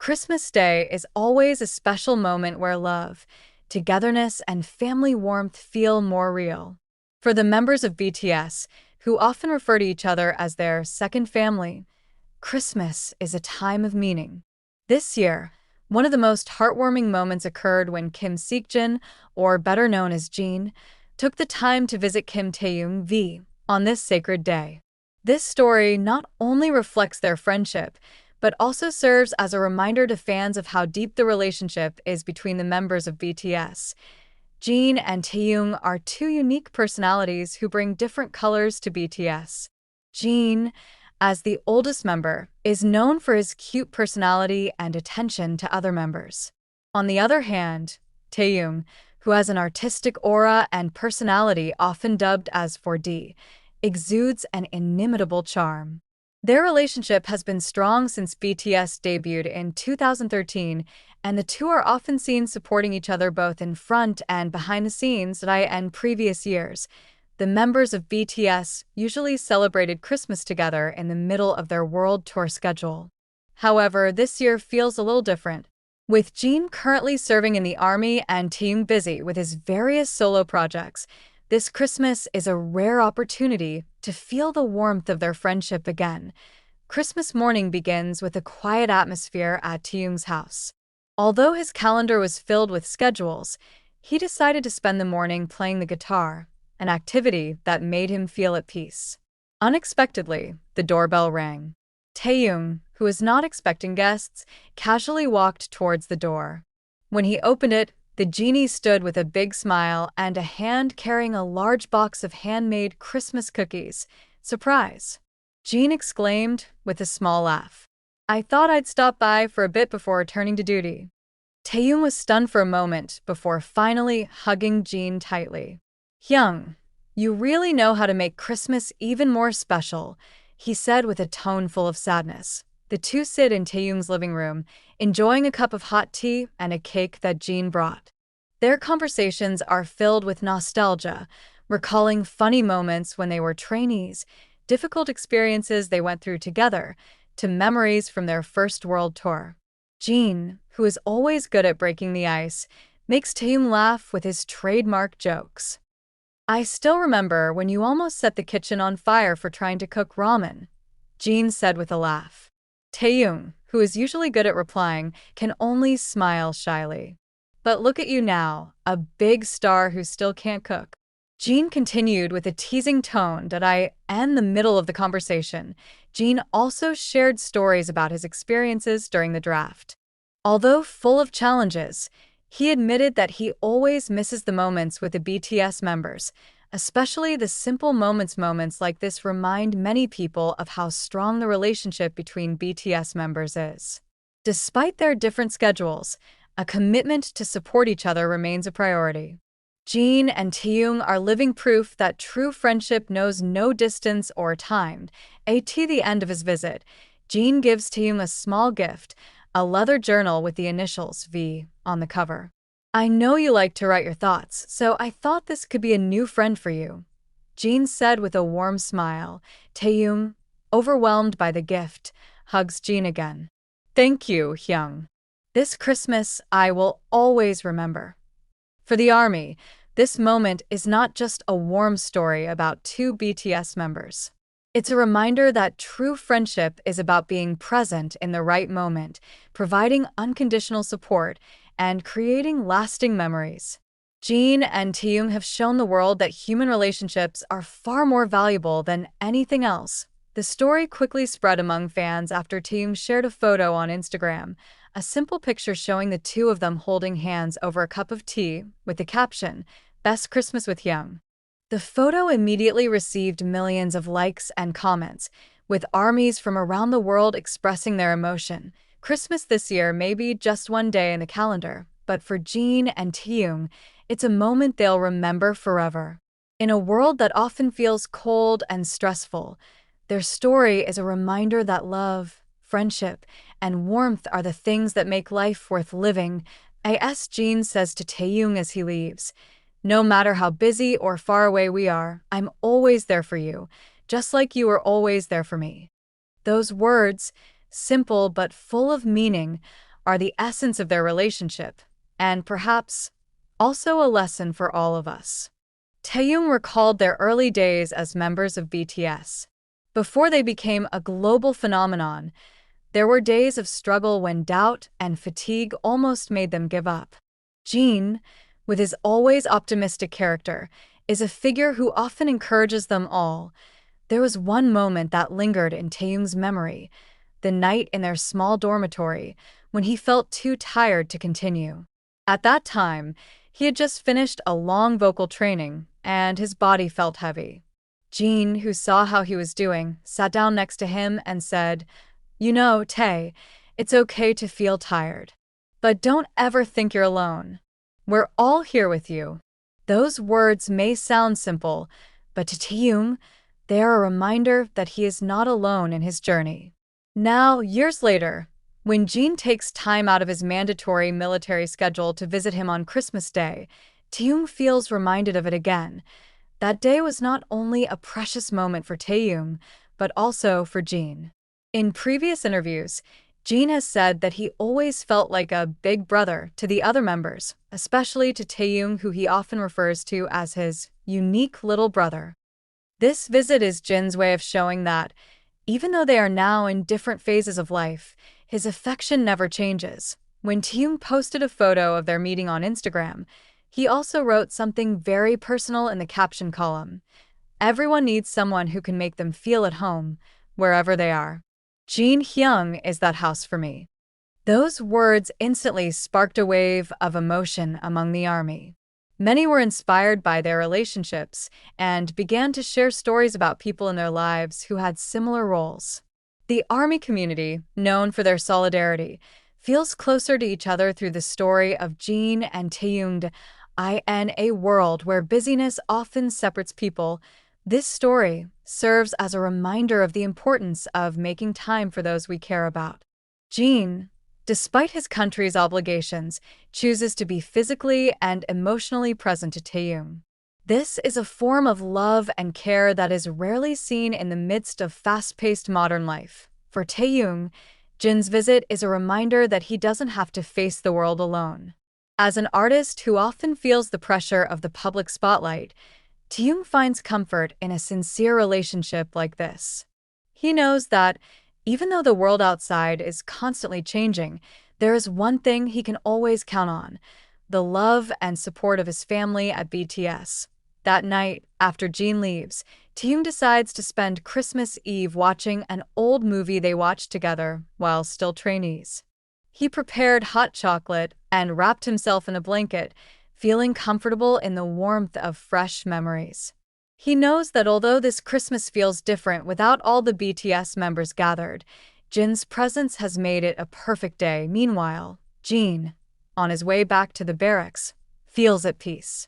Christmas Day is always a special moment where love, togetherness, and family warmth feel more real. For the members of BTS, who often refer to each other as their second family, Christmas is a time of meaning. This year, one of the most heartwarming moments occurred when Kim Seokjin, or better known as Jin, took the time to visit Kim Taehyung V on this sacred day. This story not only reflects their friendship, but also serves as a reminder to fans of how deep the relationship is between the members of BTS. Jin and Taehyung are two unique personalities who bring different colors to BTS. Jin, as the oldest member, is known for his cute personality and attention to other members. On the other hand, Taehyung, who has an artistic aura and personality often dubbed as 4D, exudes an inimitable charm. Their relationship has been strong since BTS debuted in 2013, and the two are often seen supporting each other both in front and behind the scenes in previous years. The members of BTS usually celebrated Christmas together in the middle of their world tour schedule. However, this year feels a little different. With Jin currently serving in the army and Taehyung busy with his various solo projects, this Christmas is a rare opportunity to feel the warmth of their friendship again. Christmas morning begins with a quiet atmosphere at Taehyung's house. Although his calendar was filled with schedules, he decided to spend the morning playing the guitar, an activity that made him feel at peace. Unexpectedly, the doorbell rang. Taehyung, who was not expecting guests, casually walked towards the door. When he opened it, the genie stood with a big smile and a hand carrying a large box of handmade Christmas cookies. Surprise! Jin exclaimed with a small laugh. I thought I'd stop by for a bit before returning to duty. Taehyung was stunned for a moment before finally hugging Jin tightly. Hyung, you really know how to make Christmas even more special, he said with a tone full of sadness. The two sit in Taehyung's living room, enjoying a cup of hot tea and a cake that Jin brought. Their conversations are filled with nostalgia, recalling funny moments when they were trainees, difficult experiences they went through together, to memories from their first world tour. Jin, who is always good at breaking the ice, makes Taehyung laugh with his trademark jokes. I still remember when you almost set the kitchen on fire for trying to cook ramen, Jin said with a laugh. Taehyung, who is usually good at replying, can only smile shyly. But look at you now, a big star who still can't cook. Jin continued with a teasing tone in the middle of the conversation. Jin also shared stories about his experiences during the draft. Although full of challenges, he admitted that he always misses the moments with the BTS members, especially the simple moments like this remind many people of how strong the relationship between BTS members is. Despite their different schedules, a commitment to support each other remains a priority. Jin and Taehyung are living proof that true friendship knows no distance or time. At the end of his visit, Jin gives Taehyung a small gift, a leather journal with the initials V on the cover. I know you like to write your thoughts, so I thought this could be a new friend for you, Jin said with a warm smile. Taehyung, overwhelmed by the gift, hugs Jin again. Thank you, Hyung. This Christmas I will always remember. For the ARMY, this moment is not just a warm story about two BTS members. It's a reminder that true friendship is about being present in the right moment, providing unconditional support, and creating lasting memories. Jin and Taehyung have shown the world that human relationships are far more valuable than anything else. The story quickly spread among fans after Taehyung shared a photo on Instagram, a simple picture showing the two of them holding hands over a cup of tea, with the caption, Best Christmas with Hyung. The photo immediately received millions of likes and comments, with armies from around the world expressing their emotion. Christmas this year may be just one day in the calendar, but for Jin and Taehyung, it's a moment they'll remember forever. In a world that often feels cold and stressful, their story is a reminder that love, friendship, and warmth are the things that make life worth living, as Jin says to Taehyung as he leaves. No matter how busy or far away we are, I'm always there for you, just like you were always there for me. Those words, simple but full of meaning, are the essence of their relationship, and perhaps also a lesson for all of us. Taehyung recalled their early days as members of BTS. Before they became a global phenomenon, there were days of struggle when doubt and fatigue almost made them give up. Jin, with his always optimistic character, is a figure who often encourages them all. There was one moment that lingered in Taehyung's memory, the night in their small dormitory, when he felt too tired to continue. At that time, he had just finished a long vocal training, and his body felt heavy. Jin, who saw how he was doing, sat down next to him and said, "You know, Tae, it's okay to feel tired. But don't ever think you're alone. We're all here with you." Those words may sound simple, but to Taehyung, they are a reminder that he is not alone in his journey. Now, years later, when Jin takes time out of his mandatory military schedule to visit him on Christmas Day, Taehyung feels reminded of it again. That day was not only a precious moment for Taehyung, but also for Jin. In previous interviews, Jin has said that he always felt like a big brother to the other members, especially to Taehyung, who he often refers to as his unique little brother. This visit is Jin's way of showing that, even though they are now in different phases of life, his affection never changes. When Taehyung posted a photo of their meeting on Instagram, he also wrote something very personal in the caption column. "Everyone needs someone who can make them feel at home, wherever they are. Jin Hyung is that house for me." Those words instantly sparked a wave of emotion among the army. Many were inspired by their relationships and began to share stories about people in their lives who had similar roles. The army community, known for their solidarity, feels closer to each other through the story of Jin and Taehyung. In a world where busyness often separates people, this story serves as a reminder of the importance of making time for those we care about. Jin, despite his country's obligations, chooses to be physically and emotionally present to Taehyung. This is a form of love and care that is rarely seen in the midst of fast-paced modern life. For Taehyung, Jin's visit is a reminder that he doesn't have to face the world alone. As an artist who often feels the pressure of the public spotlight, Taehyung finds comfort in a sincere relationship like this. He knows that, even though the world outside is constantly changing, there is one thing he can always count on: the love and support of his family at BTS. That night, after Jin leaves, Taehyung decides to spend Christmas Eve watching an old movie they watched together while still trainees. He prepared hot chocolate and wrapped himself in a blanket, feeling comfortable in the warmth of fresh memories. He knows that although this Christmas feels different without all the BTS members gathered, Jin's presence has made it a perfect day. Meanwhile, Jin, on his way back to the barracks, feels at peace.